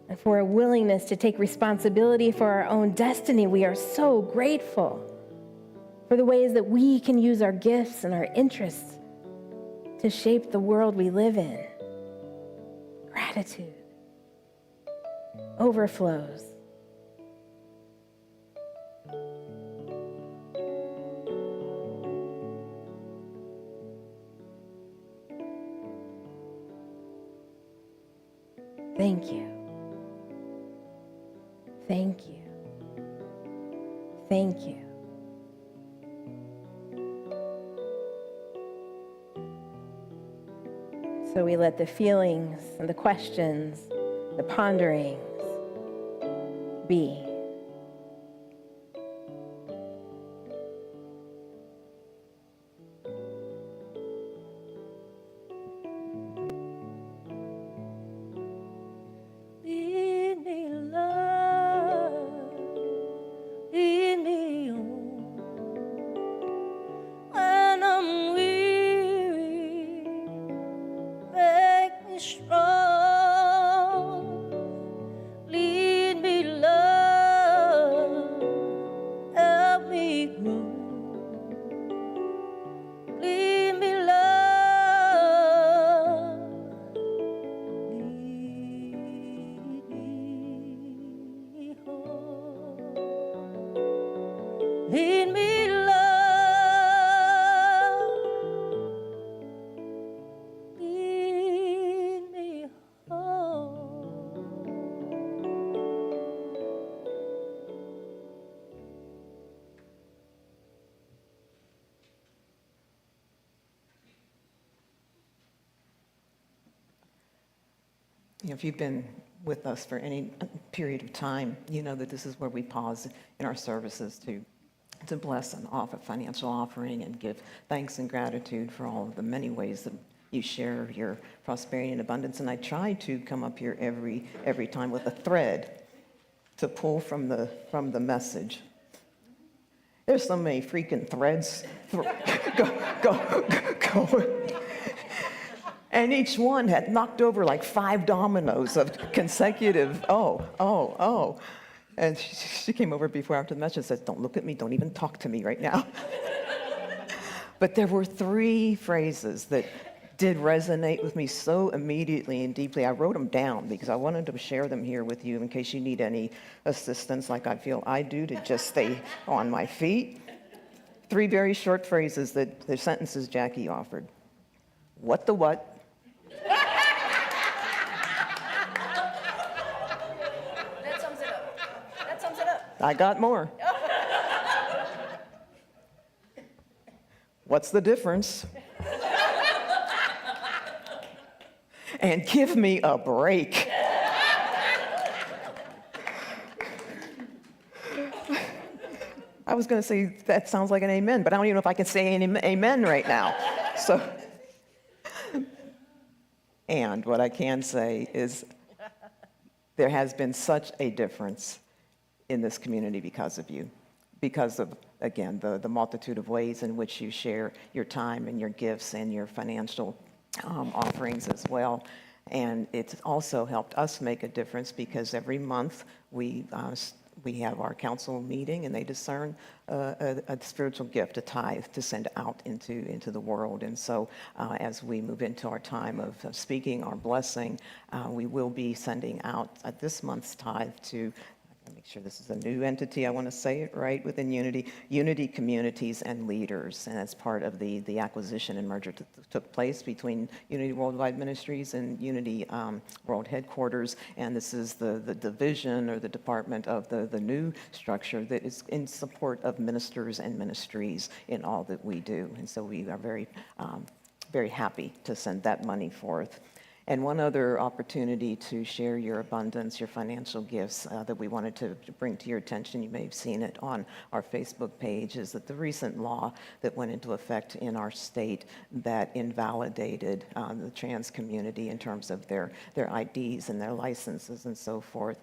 And for a willingness to take responsibility for our own destiny, we are so grateful. For the ways that we can use our gifts and our interests to shape the world we live in. Gratitude overflows. Thank you. Thank you. Thank you. So we let the feelings and the questions, the ponderings be. Lead me, love, lead me on. When I'm weary, make me strong. Lead me, love, help me grow. Lead me, love, lead me home. Lead me, love, lead me home. If you've been with us for any period of time, you know that this is where we pause in our services to bless and offer financial offering and give thanks and gratitude for all of the many ways that you share your prosperity and abundance. And I try to come up here every time with a thread to pull from the message. There's so many freaking threads go. And each one had knocked over like 5 dominoes of consecutive, oh. And she came over before after the message and said, don't look at me, don't even talk to me right now. But there were 3 phrases that did resonate with me so immediately and deeply. I wrote them down because I wanted to share them here with you in case you need any assistance like I feel I do to just stay on my feet. 3 very short phrases that the sentences Jackie offered. What the what? That sums it up. I got more. What's the difference? And give me a break. I was going to say that sounds like an amen, but I don't even know if I can say an amen right now. So, and what I can say is there has been such a difference in this community because of you, because of, again, the multitude of ways in which you share your time and your gifts and your financial offerings as well. And it's also helped us make a difference because every month we have our council meeting and they discern a spiritual gift, a tithe, to send out into the world. And so as we move into our time of speaking our blessing, we will be sending out this month's tithe to, make sure this is a new entity, I want to say it right, within Unity Communities and Leaders. And as part of the acquisition and merger took place between Unity Worldwide Ministries and Unity World Headquarters. And this is the division or the department of the new structure that is in support of ministers and ministries in all that we do. And so we are very happy to send that money forth. And one other opportunity to share your abundance, your financial gifts that we wanted to bring to your attention, you may have seen it on our Facebook page, is that the recent law that went into effect in our state that invalidated the trans community in terms of their IDs and their licenses and so forth,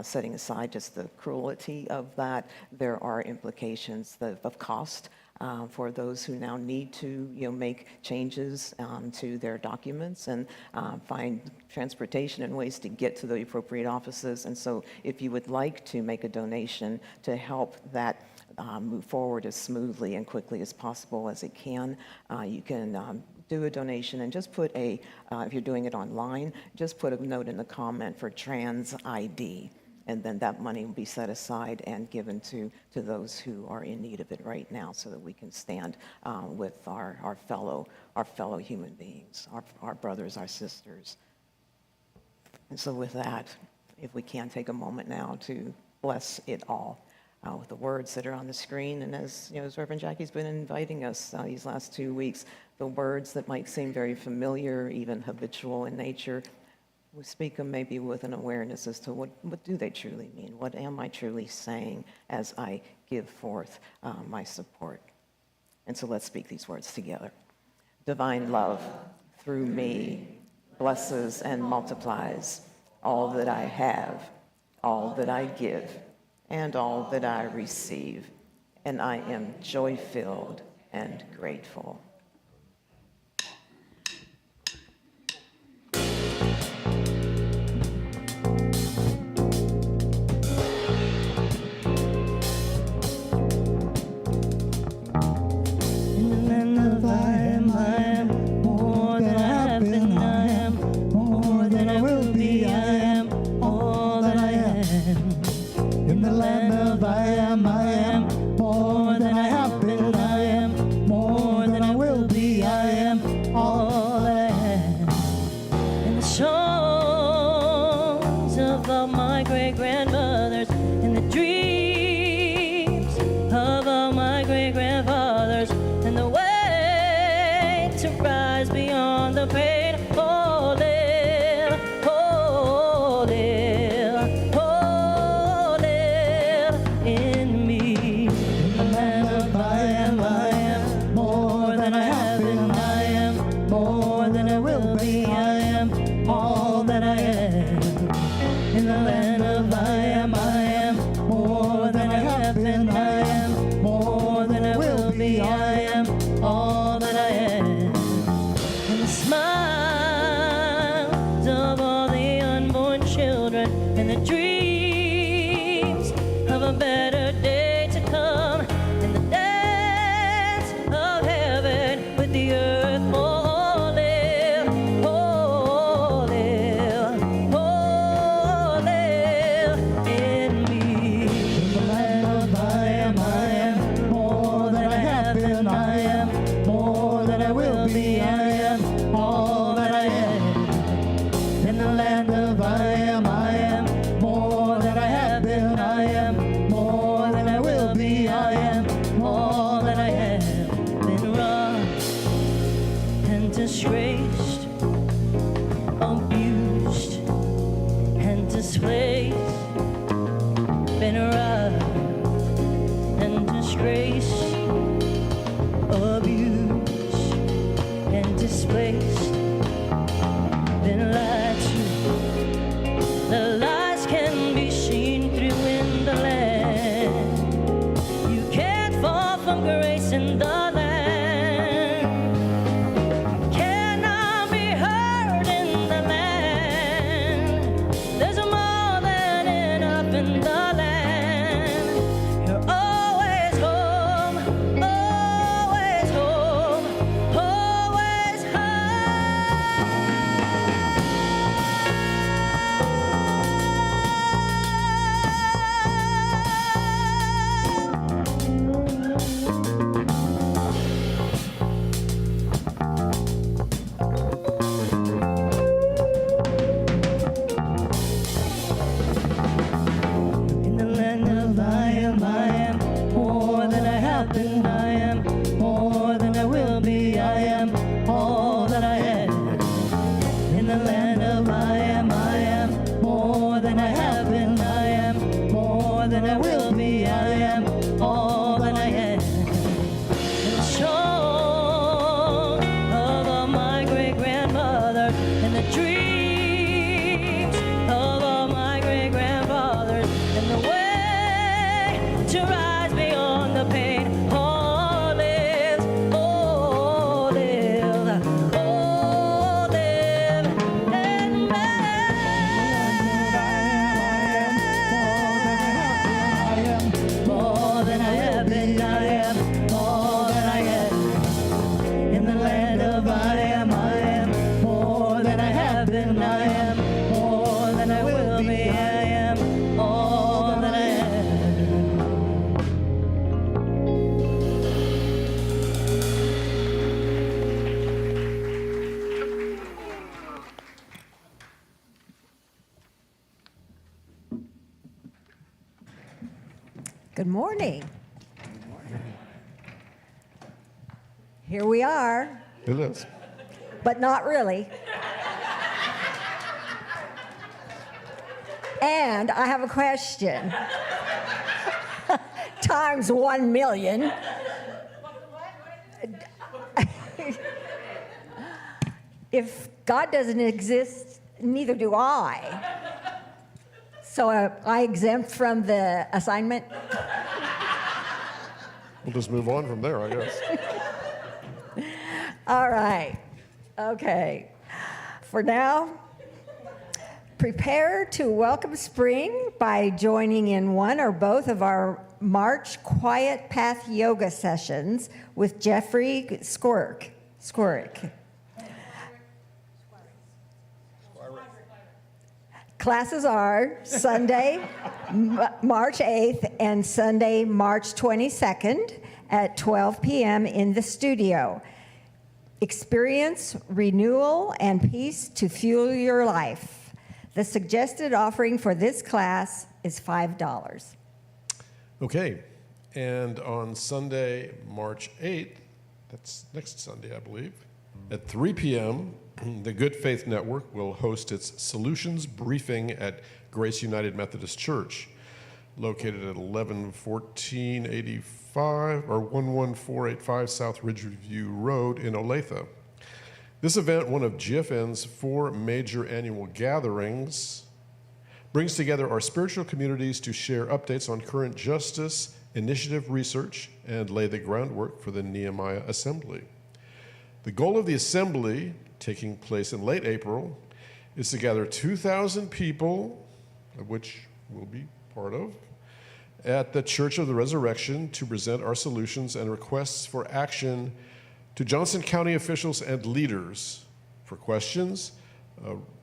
setting aside just the cruelty of that, there are implications of cost for those who now need to, make changes to their documents and find transportation and ways to get to the appropriate offices. And so if you would like to make a donation to help that move forward as smoothly and quickly as possible as it can, you can do a donation and just put if you're doing it online, just put a note in the comment for trans ID. And then that money will be set aside and given to those who are in need of it right now so that we can stand with our fellow human beings, our brothers, our sisters. And so with that, if we can take a moment now to bless it all with the words that are on the screen. And as Reverend Jackie's been inviting us these last 2 weeks, the words that might seem very familiar, even habitual in nature, we speak them maybe with an awareness as to what do they truly mean? What am I truly saying as I give forth my support? And so let's speak these words together. Divine love through me blesses and multiplies all that I have, all that I give, and all that I receive. And I am joy-filled and grateful. I am more than I have been. I am more than I will am more than I will be. I am all that I am. And the smiles of all the unborn children and the dreams of a better day to come and the dance of heaven with the earth. Oh, live, oh, live, oh, live in me. in the land of I am more than I have been. I am more than I will be. I am all that I am. In the land of I am more than I have been. I am more than I will be. I am all that I am. Been robbed and disgraced, abused and displaced. Been robbed and disgraced, abused and displaced. Been lied to. The lies can be seen through in the land. You can't fall from grace in the land. Cannot be heard in the land. There's more than enough in the land. You're always home, always home, always in the land of I am more than I have been. I am more than I will be. I am all that I am. In the land of I am more than I have been. I am more than I will be. I am all that I am. And the song of my great grandmother and the dreams of all my great grandfathers and the way to rise beyond the pain. Oh, live, oh, live, oh, live in me. More than I have been. I am all that I am. In the land of I am more than I have been. I am more than I will be. I am all that I am. Good morning. Here we are, It is. but not really. And I have a question. Times 1 million. If God doesn't exist, neither do I. So I exempt from the assignment? We'll just move on from there, I guess. All right. Okay. For now, prepare to welcome spring by joining in one or both of our March Quiet Path Yoga sessions with Jeffrey Skorick. Classes are Sunday, March 8th and Sunday, March 22nd at 12 p.m. in the studio. Experience renewal and peace to fuel your life. The suggested offering for this class is $5. Okay, and on Sunday, March 8th, that's next Sunday, I believe, at 3 p.m., the Good Faith Network will host its Solutions Briefing at Grace United Methodist Church, located at 11485 or 11485 South Ridgeview Road in Olathe. This event, one of GFN's 4 major annual gatherings, brings together our spiritual communities to share updates on current justice initiative research, and lay the groundwork for the Nehemiah Assembly. The goal of the assembly, taking place in late April, is to gather 2,000 people, of which we'll be part of, at the Church of the Resurrection to present our solutions and requests for action to Johnson County officials and leaders. For questions,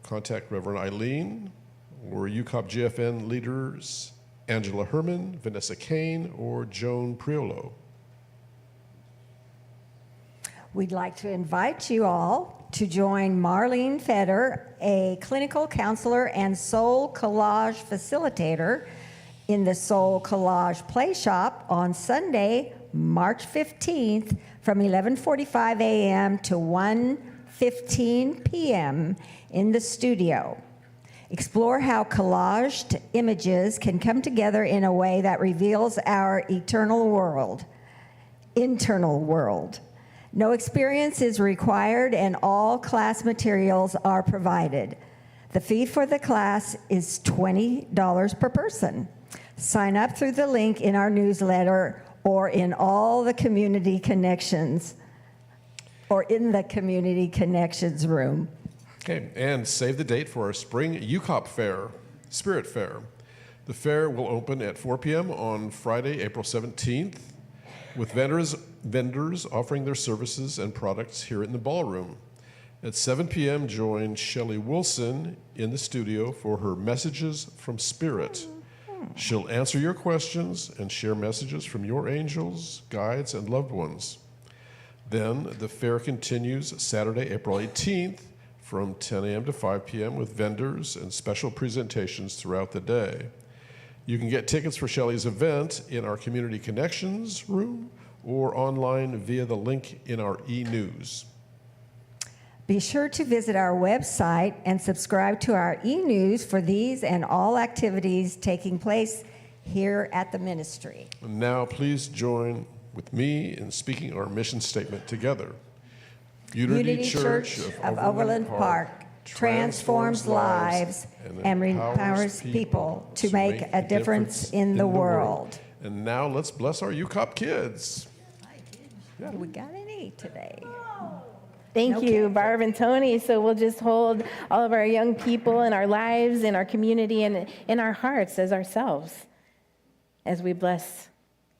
contact Reverend Eileen or UCOP GFN leaders Angela Herman, Vanessa Kane, or Joan Priolo. We'd like to invite you all to join Marlene Feder, a clinical counselor and soul collage facilitator, in the Soul Collage Play Shop on Sunday, March 15th from 11:45 a.m. to 1:15 p.m. in the studio. Explore how collaged images can come together in a way that reveals our internal world. No experience is required and all class materials are provided. The fee for the class is $20 per person. Sign up through the link in our newsletter or in all the community connections, or in the community connections room. Okay, and save the date for our spring UCOP Fair, Spirit Fair. The fair will open at 4 p.m. on Friday, April 17th, with vendors offering their services and products here in the ballroom. At 7 p.m., join Shelley Wilson in the studio for her Messages from Spirit. She'll answer your questions and share messages from your angels, guides, and loved ones. Then the fair continues Saturday, April 18th from 10 a.m. to 5 p.m. with vendors and special presentations throughout the day. You can get tickets for Shelley's event in our Community Connections room or online via the link in our e-news. Be sure to visit our website and subscribe to our e-news for these and all activities taking place here at the ministry. And now please join with me in speaking our mission statement together. Unity Church of Overland Park transforms lives and empowers people to make a difference in the world. And now let's bless our UCOP kids. Do we got any today? Thank you, Barb and Tony. So we'll just hold all of our young people in our lives, in our community, and in our hearts as ourselves as we bless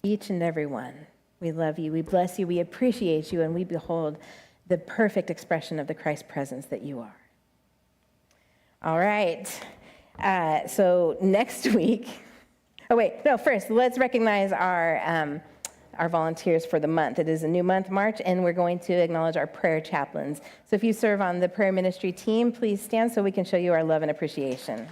each and every one. We love you, we bless you, we appreciate you, and we behold the perfect expression of the Christ presence that you are. All right. So next week, first, let's recognize our volunteers for the month. It is a new month, March, and we're going to acknowledge our prayer chaplains. So if you serve on the prayer ministry team, please stand so we can show you our love and appreciation.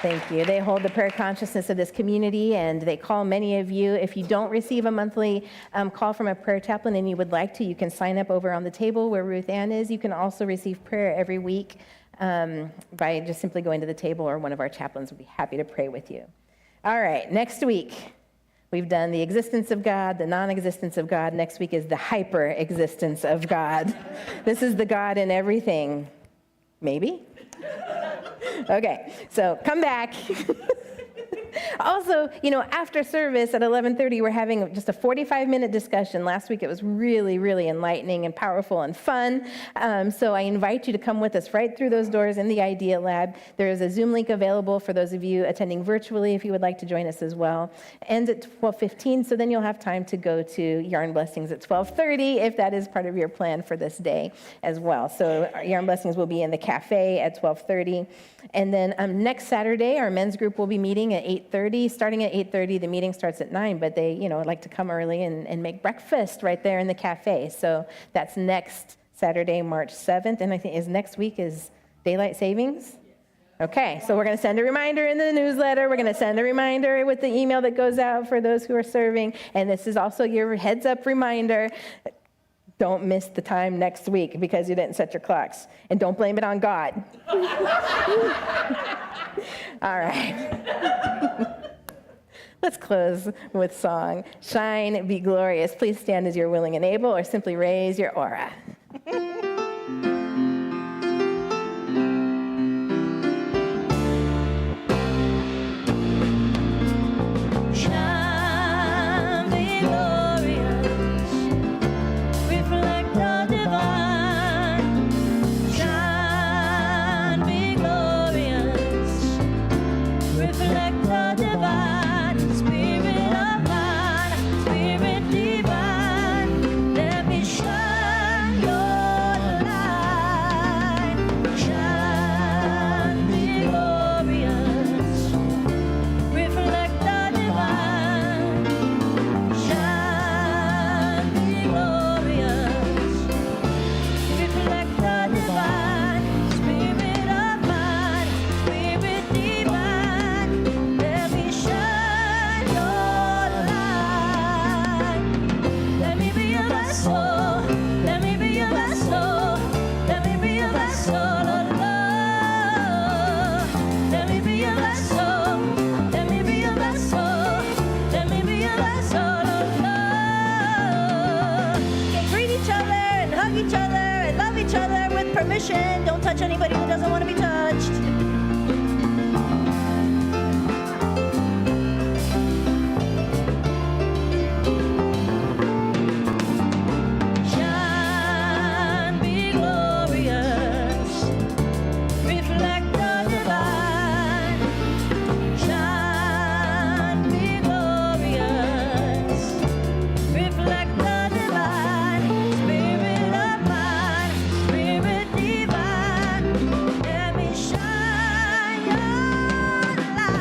Thank you. They hold the prayer consciousness of this community, and they call many of you. If you don't receive a monthly call from a prayer chaplain and you would like to, you can sign up over on the table where Ruth Ann is. You can also receive prayer every week by just simply going to the table, or one of our chaplains would be happy to pray with you. All right, next week, we've done the existence of God, the non-existence of God. Next week is the hyper-existence of God. This is the God in everything. Maybe? Okay, so come back. Also, after service at 11:30, we're having just a 45-minute discussion. Last week, it was really, really enlightening and powerful and fun. So I invite you to come with us right through those doors in the Idea Lab. There is a Zoom link available for those of you attending virtually if you would like to join us as well. Ends at 12:15, so then you'll have time to go to Yarn Blessings at 12:30 if that is part of your plan for this day as well. So Yarn Blessings will be in the cafe at 12:30. And then next Saturday, our men's group will be meeting at 8:30. Starting at 8:30, the meeting starts at 9, but they, like to come early and make breakfast right there in the cafe. So that's next Saturday, March 7th. And I think next week is daylight savings. Okay, so we're going to send a reminder in the newsletter. We're going to send a reminder with the email that goes out for those who are serving. And this is also your heads up reminder. Don't miss the time next week because you didn't set your clocks. And don't blame it on God. All right. Let's close with song, Shine, Be Glorious. Please stand as you're willing and able, or simply raise your aura. permission. Don't touch anybody who doesn't want to be touched. Shine, be glorious, reflect the divine. Shine, be glorious, reflect the divine. Spirit of mine, spirit divine, let me shine your light.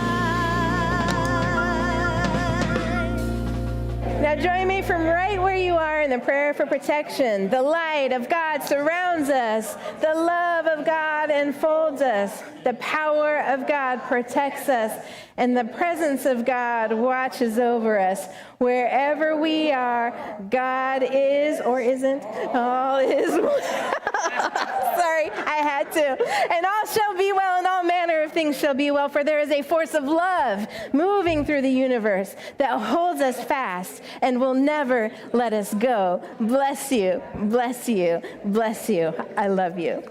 Now join me from right where you are in the prayer for protection. The light of God surrounds us. The love of God enfolds us. The power of God protects us. And the presence of God watches over us. Wherever we are, God is or isn't, all is well. Sorry, I had to. And all shall be well, and all manner of things shall be well, for there is a force of love moving through the universe that holds us fast and will never let us go. Bless you, bless you, bless you. I love you.